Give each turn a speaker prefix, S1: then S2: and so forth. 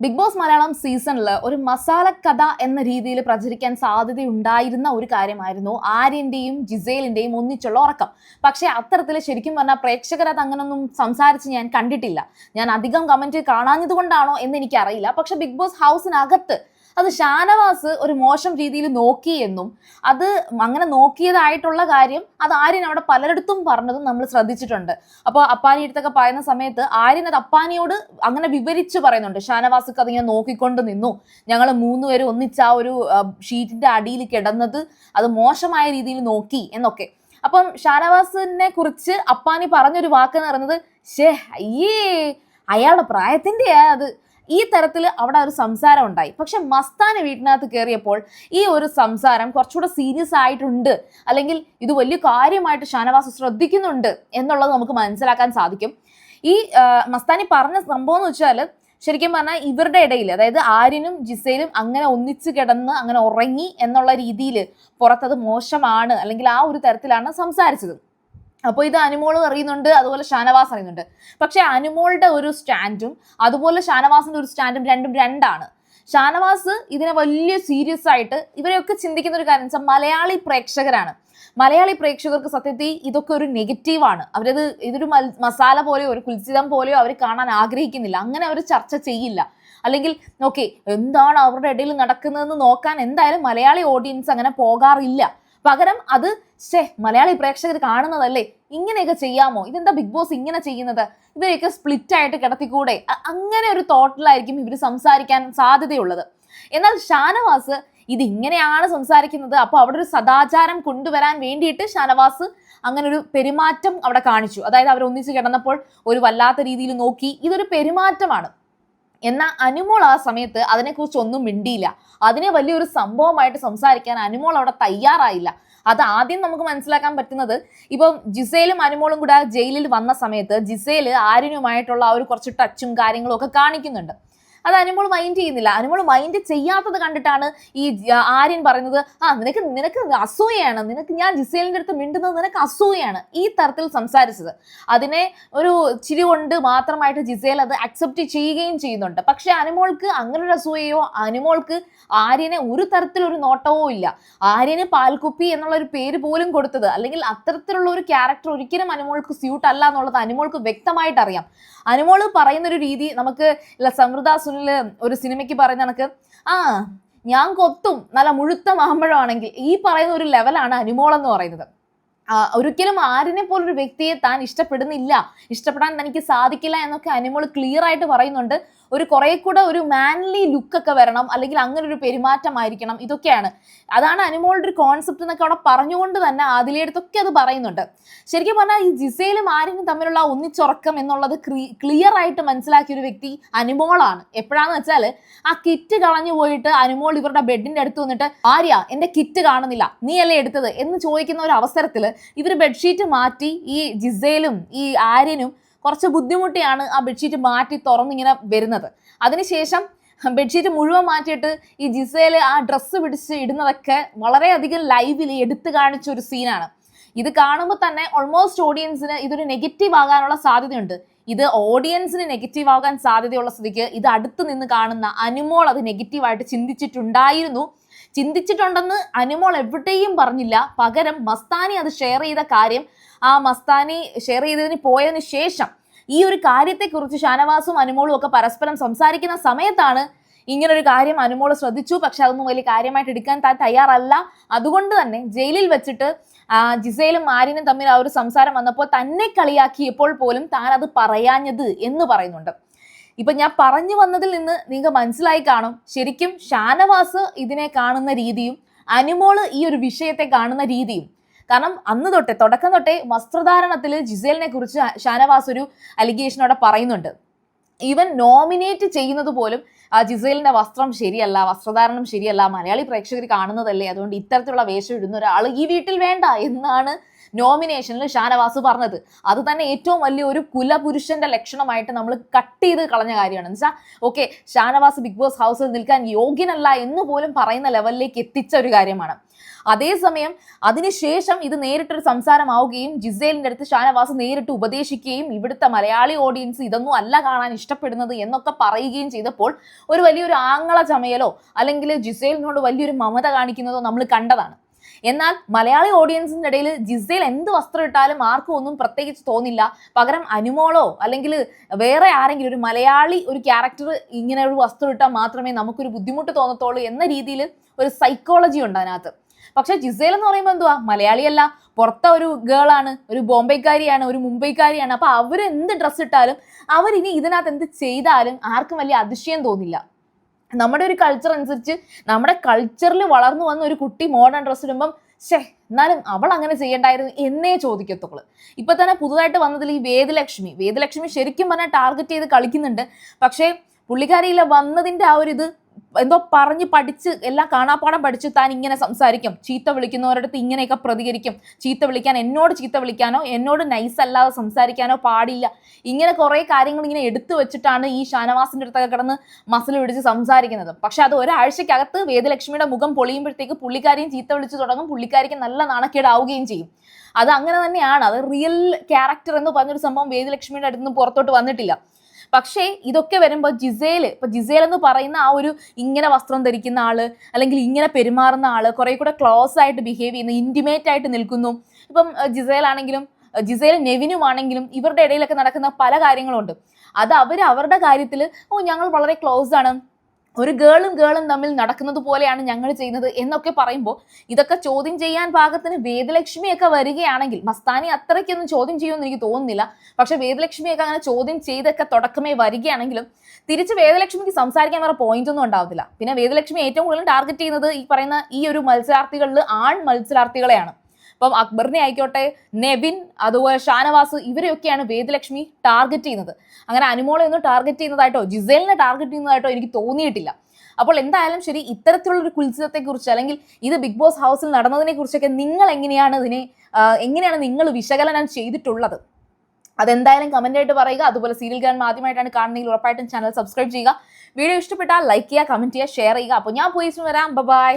S1: Big boss Malayalam സീസണിൽ ഒരു മസാല കഥ എന്ന രീതിയിൽ പ്രചരിക്കാൻ സാധ്യതയുണ്ടായിരുന്ന ഒരു കാര്യമായിരുന്നു ആര്യന്റെയും ജിസേലിന്റെയും ഒന്നിച്ചുള്ള ഉറക്കം. പക്ഷേ അത്തരത്തിൽ ശരിക്കും പറഞ്ഞാൽ പ്രേക്ഷകരത് അങ്ങനൊന്നും സംസാരിച്ച് ഞാൻ കണ്ടിട്ടില്ല. ഞാൻ അധികം കമന്റ് കാണാഞ്ഞത് കൊണ്ടാണോ എന്ന് എനിക്കറിയില്ല. പക്ഷെ ബിഗ് ബോസ് ഹൗസിനകത്ത് അത് ഷാനവാസ് ഒരു മോശം രീതിയിൽ നോക്കി എന്നും അത് അങ്ങനെ നോക്കിയതായിട്ടുള്ള കാര്യം അത് ആര്യൻ അവിടെ പലരിടത്തും പറഞ്ഞതും നമ്മൾ ശ്രദ്ധിച്ചിട്ടുണ്ട്. അപ്പോൾ അപ്പാനി അടുത്തൊക്കെ പറയുന്ന സമയത്ത് ആര്യൻ അത് അപ്പാനിയോട് അങ്ങനെ വിവരിച്ച് പറയുന്നുണ്ട്. ഷാനവാസ്ക്ക് അതിങ്ങനെ നോക്കിക്കൊണ്ട് നിന്നു, ഞങ്ങൾ മൂന്നുപേരും ഒന്നിച്ച് ആ ഒരു ഷീറ്റിന്റെ അടിയിൽ കിടന്നത് അത് മോശമായ രീതിയിൽ നോക്കി എന്നൊക്കെ. അപ്പം ഷാനവാസിനെ കുറിച്ച് അപ്പാനി പറഞ്ഞൊരു വാക്ക് എന്ന് പറയുന്നത് അയ്യേ അയാളുടെ പ്രായത്തിൻ്റെയാ അത്. ഈ തരത്തിൽ അവിടെ ഒരു സംസാരം ഉണ്ടായി. പക്ഷെ മസ്താനി വീട്ടിനകത്ത് കയറിയപ്പോൾ ഈ ഒരു സംസാരം കുറച്ചുകൂടെ സീരിയസ് ആയിട്ടുണ്ട്, അല്ലെങ്കിൽ ഇത് വലിയ കാര്യമായിട്ട് ഷാനവാസ് ശ്രദ്ധിക്കുന്നുണ്ട് എന്നുള്ളത് നമുക്ക് മനസ്സിലാക്കാൻ സാധിക്കും. ഈ മസ്താനി പറഞ്ഞ സംഭവം എന്ന് വെച്ചാൽ ശരിക്കും പറഞ്ഞാൽ ഇവരുടെ ഇടയിൽ, അതായത് ആര്യനും ജിസേലും അങ്ങനെ ഒന്നിച്ച് കിടന്ന് അങ്ങനെ ഉറങ്ങി എന്നുള്ള രീതിയിൽ പുറത്തത് മോശമാണ്, അല്ലെങ്കിൽ ആ ഒരു തരത്തിലാണ് സംസാരിച്ചത്. അപ്പോൾ ഇത് അനുമോളും അറിയുന്നുണ്ട്, അതുപോലെ ഷാനവാസ് അറിയുന്നുണ്ട്. പക്ഷെ അനുമോളുടെ ഒരു സ്റ്റാൻഡും അതുപോലെ ഷാനവാസിന്റെ ഒരു സ്റ്റാൻഡും രണ്ടും രണ്ടാണ്. ഷാനവാസ് ഇതിനെ വലിയ സീരിയസ് ആയിട്ട് ഇവരെയൊക്കെ ചിന്തിക്കുന്ന ഒരു കാര്യം വെച്ചാൽ മലയാളി പ്രേക്ഷകരാണ്. മലയാളി പ്രേക്ഷകർക്ക് സത്യത്തിൽ ഇതൊക്കെ ഒരു നെഗറ്റീവാണ്. അവരത് ഇതൊരു മസാല പോലെയോ ഒരു കുൽസിതം പോലെയോ അവർ കാണാൻ ആഗ്രഹിക്കുന്നില്ല. അങ്ങനെ അവർ ചർച്ച ചെയ്യില്ല. അല്ലെങ്കിൽ ഓക്കെ എന്താണ് അവരുടെ ഇടയിൽ നടക്കുന്നതെന്ന് നോക്കാൻ എന്തായാലും മലയാളി ഓഡിയൻസ് അങ്ങനെ പോകാറില്ല. പകരം അത് മലയാളി പ്രേക്ഷകർ കാണുന്നതല്ലേ, ഇങ്ങനെയൊക്കെ ചെയ്യാമോ, ഇതെന്താ ബിഗ് ബോസ് ഇങ്ങനെ ചെയ്യുന്നത്, ഇവരെയൊക്കെ സ്പ്ലിറ്റ് ആയിട്ട് കിടത്തിക്കൂടെ, അങ്ങനെ ഒരു തോട്ടിലായിരിക്കും ഇവർ സംസാരിക്കാൻ സാധ്യതയുള്ളത്. എന്നാൽ ഷാനവാസ് ഇത് ഇങ്ങനെയാണ് സംസാരിക്കുന്നത്, അപ്പോൾ അവിടെ ഒരു സദാചാരം കൊണ്ടുവരാൻ വേണ്ടിയിട്ട് ഷാനവാസ് അങ്ങനെ ഒരു പെരുമാറ്റം അവിടെ കാണിച്ചു. അതായത് അവർ ഒന്നിച്ച് കിടന്നപ്പോൾ ഒരു വല്ലാത്ത രീതിയിൽ നോക്കി, ഇതൊരു പെരുമാറ്റമാണ്. എന്നാൽ അനുമോൾ ആ സമയത്ത് അതിനെക്കുറിച്ച് ഒന്നും മിണ്ടിയില്ല. അതിനെ വലിയൊരു സംഭവമായിട്ട് സംസാരിക്കാൻ അനുമോൾ അവിടെ തയ്യാറായില്ല. അത് ആദ്യം നമുക്ക് മനസ്സിലാക്കാൻ പറ്റുന്നത്, ഇപ്പം ജിസേലും അനുമോളും കൂടെ ജയിലിൽ വന്ന സമയത്ത് ജിസേല് ആര്യനുമായിട്ടുള്ള ആ ഒരു കുറച്ച് ടച്ചും കാര്യങ്ങളും ഒക്കെ കാണിക്കുന്നുണ്ട്. അത് അനുമോൾ മൈൻഡ് ചെയ്യുന്നില്ല. അനുമോൾ മൈൻഡ് ചെയ്യാത്തത് കണ്ടിട്ടാണ് ഈ ആര്യൻ പറയുന്നത്, നിനക്ക് അസൂയാണ്, ഞാൻ ജിസേലിന്റെ അടുത്ത് മിണ്ടുന്നത് നിനക്ക് അസൂയാണ്, ഈ തരത്തിൽ സംസാരിച്ചത്. അതിനെ ഒരു ചിരി കൊണ്ട് മാത്രമായിട്ട് ജിസേൽ അത് അക്സെപ്റ്റ് ചെയ്യുകയും ചെയ്യുന്നുണ്ട്. പക്ഷെ അനുമോൾക്ക് അങ്ങനെ ഒരു അസൂയയോ, അനുമോൾക്ക് ആര്യനെ ഒരു തരത്തിലൊരു നോട്ടവോ ഇല്ല. ആര്യന് പാൽക്കുപ്പി എന്നുള്ള ഒരു പേര് പോലും കൊടുത്തത്, അല്ലെങ്കിൽ അത്തരത്തിലുള്ള ഒരു ക്യാരക്ടർ ഒരിക്കലും അനുമോൾക്ക് സ്യൂട്ട് അല്ല എന്നുള്ളത് അനുമോൾക്ക് വ്യക്തമായിട്ട് അറിയാം. അനുമോള് പറയുന്നൊരു രീതി നമുക്ക് സമൃദ്ധ സുനിൽ ഒരു സിനിമയ്ക്ക് പറയുന്ന കണക്ക് ഞാൻ കൊത്തും നല്ല മുഴുത്ത മാമ്പഴമാണെങ്കിൽ, ഈ പറയുന്ന ഒരു ലെവലാണ് അനുമോൾ എന്ന് പറയുന്നത്. ഒരിക്കലും ആര്യനെ പോലൊരു വ്യക്തിയെ താൻ ഇഷ്ടപ്പെടുന്നില്ല, ഇഷ്ടപ്പെടാൻ തനിക്ക് സാധിക്കില്ല എന്നൊക്കെ അനുമോൾ ക്ലിയർ ആയിട്ട് പറയുന്നുണ്ട്. ഒരു കുറെ കൂടെ ഒരു മാൻലി ലുക്കൊക്കെ വരണം, അല്ലെങ്കിൽ അങ്ങനെ ഒരു പെരുമാറ്റമായിരിക്കണം, ഇതൊക്കെയാണ്. അതാണ് അനുമോളുടെ ഒരു കോൺസെപ്റ്റ് എന്നൊക്കെ അവിടെ പറഞ്ഞുകൊണ്ട് തന്നെ ആദിലയടുത്തൊക്കെ അത് പറയുന്നുണ്ട്. ശരിക്കും പറഞ്ഞാൽ ഈ ജിസേലും ആര്യനും തമ്മിലുള്ള ഒന്നിച്ചുറക്കം എന്നുള്ളത് ക്ലിയർ ആയിട്ട് മനസ്സിലാക്കിയ ഒരു വ്യക്തി അനുമോളാണ്. എപ്പോഴാന്ന് വെച്ചാൽ ആ കിറ്റ് കളഞ്ഞു പോയിട്ട് അനുമോൾ ഇവരുടെ ബെഡിന്റെ അടുത്ത് വന്നിട്ട്, ആര്യ എന്റെ കിറ്റ് കാണുന്നില്ല, നീ അല്ലേ എടുത്തത് എന്ന് ചോദിക്കുന്ന ഒരു അവസരത്തിൽ ഇവർ ബെഡ്ഷീറ്റ് മാറ്റി, ഈ ജിസേലും ഈ ആര്യനും കുറച്ച് ബുദ്ധിമുട്ടിയാണ് ആ ബെഡ്ഷീറ്റ് മാറ്റി തുറന്നിങ്ങനെ വരുന്നത്. അതിനുശേഷം ബെഡ്ഷീറ്റ് മുഴുവൻ മാറ്റിയിട്ട് ഈ ജിസേല് ആ ഡ്രസ്സ് പിടിച്ച് ഇടുന്നതൊക്കെ വളരെയധികം ലൈവിൽ എടുത്തു കാണിച്ച ഒരു സീനാണ്. ഇത് കാണുമ്പോൾ തന്നെ ഓൾമോസ്റ്റ് ഓഡിയൻസിന് ഇതൊരു നെഗറ്റീവ് ആകാനുള്ള സാധ്യതയുണ്ട്. ഇത് ഓഡിയൻസിന് നെഗറ്റീവ് ആകാൻ സാധ്യതയുള്ള സ്ഥിതിക്ക് ഇത് അടുത്ത് നിന്ന് കാണുന്ന അനുമോൾ അത് നെഗറ്റീവായിട്ട് ചിന്തിച്ചിട്ടുണ്ടെന്ന് അനുമോൾ എവിടെയും പറഞ്ഞില്ല. പകരം മസ്താനി അത് ഷെയർ ചെയ്ത കാര്യം, ആ മസ്താനി ഷെയർ ചെയ്തതിന് പോയതിന് ശേഷം ഈ ഒരു കാര്യത്തെക്കുറിച്ച് ഷാനവാസും അനുമോളും ഒക്കെ പരസ്പരം സംസാരിക്കുന്ന സമയത്താണ് ഇങ്ങനൊരു കാര്യം അനുമോൾ ശ്രദ്ധിച്ചു. പക്ഷെ അതൊന്നും വലിയ കാര്യമായിട്ട് എടുക്കാൻ താൻ തയ്യാറല്ല. അതുകൊണ്ട് തന്നെ ജയിലിൽ വെച്ചിട്ട് ജിസേലും ആര്യനും തമ്മിൽ ആ ഒരു സംസാരം വന്നപ്പോൾ തന്നെ കളിയാക്കിയപ്പോൾ പോലും താൻ അത് പറയാഞ്ഞത് എന്ന് പറയുന്നുണ്ട്. ഇപ്പൊ ഞാൻ പറഞ്ഞു വന്നതിൽ നിന്ന് നിങ്ങൾക്ക് മനസ്സിലായി കാണും ശരിക്കും ഷാനവാസ് ഇതിനെ കാണുന്ന രീതിയും അനുമോള് ഈ ഒരു വിഷയത്തെ കാണുന്ന രീതിയും. കാരണം അന്ന് തൊട്ടേ തുടക്കം തൊട്ടേ വസ്ത്രധാരണത്തിൽ ജിസേലിനെ കുറിച്ച് ഷാനവാസ് ഒരു അലിഗേഷനോടെ പറയുന്നുണ്ട്. ഈവൻ നോമിനേറ്റ് ചെയ്യുന്നത് പോലും ജിസേലിന്റെ വസ്ത്രം ശരിയല്ല, വസ്ത്രധാരണം ശരിയല്ല, മലയാളി പ്രേക്ഷകർ കാണുന്നതല്ലേ, അതുകൊണ്ട് ഇത്തരത്തിലുള്ള വേഷം ഇടുന്ന ഒരാൾ ഈ വീട്ടിൽ വേണ്ട എന്നാണ് നോമിനേഷനിൽ ഷാനവാസ് പറഞ്ഞത്. അത് തന്നെ ഏറ്റവും വലിയ ഒരു കുലപുരുഷന്റെ ലക്ഷണമായിട്ട് നമ്മൾ കട്ട് ചെയ്ത് കളഞ്ഞ കാര്യമാണ്. എന്ന് വെച്ചാൽ ഓക്കെ, ഷാനവാസ് ബിഗ് ബോസ് ഹൗസിൽ നിൽക്കാൻ യോഗ്യനല്ല എന്ന് പോലും പറയുന്ന ലെവലിലേക്ക് എത്തിച്ച ഒരു കാര്യമാണ്. അതേസമയം അതിനുശേഷം ഇത് നേരിട്ടൊരു സംസാരമാവുകയും ജിസേലിന്റെ അടുത്ത് ഷാനവാസ് നേരിട്ട് ഉപദേശിക്കുകയും ഇവിടുത്തെ മലയാളി ഓഡിയൻസ് ഇതൊന്നും അല്ല കാണാൻ ഇഷ്ടപ്പെടുന്നത് എന്നൊക്കെ പറയുകയും ചെയ്തപ്പോൾ ഒരു വലിയൊരു ആങ്ങള ചമയലോ അല്ലെങ്കിൽ ജിസേലിനോട് വലിയൊരു മമത കാണിക്കുന്നതോ നമ്മൾ കണ്ടതാണ്. എന്നാൽ മലയാളി ഓഡിയൻസിന്റെ ഇടയിൽ ജിസേൽ എന്ത് വസ്ത്രം ഇട്ടാലും ആർക്കും ഒന്നും പ്രത്യേകിച്ച് തോന്നില്ല. പകരം അനുമോളോ അല്ലെങ്കിൽ വേറെ ആരെങ്കിലും ഒരു മലയാളി ഒരു ക്യാരക്ടർ ഇങ്ങനെ ഒരു വസ്ത്രം ഇട്ടാൽ മാത്രമേ നമുക്കൊരു ബുദ്ധിമുട്ട് തോന്നത്തുള്ളൂ എന്ന രീതിയിൽ ഒരു സൈക്കോളജി ഉണ്ട് അതിനകത്ത്. പക്ഷെ ജിസേൽ എന്ന് പറയുമ്പോൾ എന്തുവാ, മലയാളിയല്ല, പുറത്തെ ഒരു ഗേളാണ്, ഒരു ബോംബെക്കാരിയാണ്, ഒരു മുംബൈക്കാരിയാണ്. അപ്പൊ അവർ എന്ത് ഡ്രസ്സ് ഇട്ടാലും അവരിനി ഇതിനകത്ത് എന്ത് ചെയ്താലും ആർക്കും വലിയ അതിശയം തോന്നില്ല. നമ്മുടെ ഒരു കൾച്ചർ അനുസരിച്ച് നമ്മുടെ കൾച്ചറിൽ വളർന്നു വന്ന ഒരു കുട്ടി മോഡേൺ ഡ്രസ്സ് ഇടുമ്പം എന്നാലും അവൾ അങ്ങനെ ചെയ്യണ്ടായിരുന്നു എന്നേ ചോദിക്കത്തുള്ളൂ. ഇപ്പൊ തന്നെ പുതുതായിട്ട് വന്നതിൽ ഈ വേദലക്ഷ്മി ശരിക്കും പറഞ്ഞാൽ ടാർഗറ്റ് ചെയ്ത് കളിക്കുന്നുണ്ട്. പക്ഷേ പുള്ളിക്കാരിയില്ല വന്നതിന്റെ ആ ഒരു ഇത് എന്തോ പറഞ്ഞ് പഠിച്ച് എല്ലാം കാണാപ്പാടം പഠിച്ച് താൻ ഇങ്ങനെ സംസാരിക്കും, ചീത്ത വിളിക്കുന്നവരടുത്ത് ഇങ്ങനെയൊക്കെ പ്രതികരിക്കും, എന്നോട് ചീത്ത വിളിക്കാനോ എന്നോട് നൈസ് അല്ലാതെ സംസാരിക്കാനോ പാടില്ല, ഇങ്ങനെ കുറെ കാര്യങ്ങൾ ഇങ്ങനെ എടുത്തു വെച്ചിട്ടാണ് ഈ ഷാനവാസിന്റെ അടുത്തൊക്കെ കിടന്ന് മസിൽ പിടിച്ച് സംസാരിക്കുന്നത്. പക്ഷെ അത് ഒരാഴ്ചക്കകത്ത് വേദലക്ഷ്മിയുടെ മുഖം പൊളിയുമ്പോഴത്തേക്ക് പുള്ളിക്കാരിയും ചീത്ത വിളിച്ചു തുടങ്ങും, പുള്ളിക്കാരിക്ക് നല്ല നാണക്കേടാവുകയും ചെയ്യും. അത് അങ്ങനെ തന്നെയാണ്. അത് റിയൽ ക്യാരക്ടർ എന്ന് പറഞ്ഞൊരു സംഭവം വേദലക്ഷ്മിയുടെ അടുത്ത് നിന്ന് പുറത്തോട്ട് വന്നിട്ടില്ല. പക്ഷേ ഇതൊക്കെ വരുമ്പോൾ ജിസേൽ എന്ന് പറയുന്ന ആ ഒരു ഇങ്ങനെ വസ്ത്രം ധരിക്കുന്ന ആള് അല്ലെങ്കിൽ ഇങ്ങനെ പെരുമാറുന്ന ആള് കുറെ കൂടെ ക്ലോസ് ആയിട്ട് ബിഹേവ് ചെയ്യുന്നു, ഇന്റിമേറ്റ് ആയിട്ട് നിൽക്കുന്നു. ഇപ്പം ജിസേൽ നെവിനും ആണെങ്കിലും ഇവരുടെ ഇടയിലൊക്കെ നടക്കുന്ന പല കാര്യങ്ങളുണ്ട്. അത് അവരുടെ കാര്യത്തിൽ ഞങ്ങൾ വളരെ ക്ലോസ് ആണ്, ഒരു ഗേളും തമ്മിൽ നടക്കുന്നത് പോലെയാണ് ഞങ്ങൾ ചെയ്യുന്നത് എന്നൊക്കെ പറയുമ്പോൾ ഇതൊക്കെ ചോദ്യം ചെയ്യാൻ പാകത്തിന് വേദലക്ഷ്മിയൊക്കെ വരികയാണെങ്കിൽ, മസ്താനി അത്രയ്ക്കൊന്നും ചോദ്യം ചെയ്യുമെന്ന് എനിക്ക് തോന്നുന്നില്ല, പക്ഷെ വേദലക്ഷ്മിയൊക്കെ അങ്ങനെ ചോദ്യം ചെയ്തൊക്കെ തുടക്കമേ വരികയാണെങ്കിലും തിരിച്ച് വേദലക്ഷ്മിക്ക് സംസാരിക്കാൻ വേറെ പോയിന്റ് ഒന്നും ഉണ്ടാവത്തില്ല. പിന്നെ വേദലക്ഷ്മി ഏറ്റവും കൂടുതൽ ടാർഗറ്റ് ചെയ്യുന്നത് ഈ പറയുന്ന ഈ ഒരു മത്സരാർത്ഥികളിൽ മത്സരാർത്ഥികളെയാണ്. ഇപ്പം അക്ബറിനെ ആയിക്കോട്ടെ, നെവിൻ, അതുപോലെ ഷാനവാസ്, ഇവരെയൊക്കെയാണ് വേദലക്ഷ്മി ടാർഗറ്റ് ചെയ്യുന്നത്. അങ്ങനെ അനുമോളെ ഒന്നും ടാർഗറ്റ് ചെയ്യുന്നതായിട്ടോ ജിസേലിനെ ടാർഗറ്റ് ചെയ്യുന്നതായിട്ടോ എനിക്ക് തോന്നിയിട്ടില്ല. അപ്പോൾ എന്തായാലും ശരി, ഇത്തരത്തിലുള്ളൊരു കുൽസിതത്തെക്കുറിച്ച് അല്ലെങ്കിൽ ഇത് ബിഗ് ബോസ് ഹൗസിൽ നടന്നതിനെ കുറിച്ചൊക്കെ നിങ്ങൾ എങ്ങനെയാണ് നിങ്ങൾ വിശകലനം ചെയ്തിട്ടുള്ളത്? അതെന്തായാലും കമന്റ് ആയിട്ട് പറയുക. അതുപോലെ സീരിയൽ ഗാനം ആദ്യമായിട്ടാണ് കാണുന്നതെങ്കിൽ ഉറപ്പായിട്ടും ചാനൽ സബ്സ്ക്രൈബ് ചെയ്യുക. വീഡിയോ ഇഷ്ടപ്പെട്ടാൽ ലൈക്ക് ചെയ്യുക, കമന്റ് ചെയ്യുക, ഷെയർ ചെയ്യുക. അപ്പോൾ ഞാൻ പോയി വരാം. ബൈ.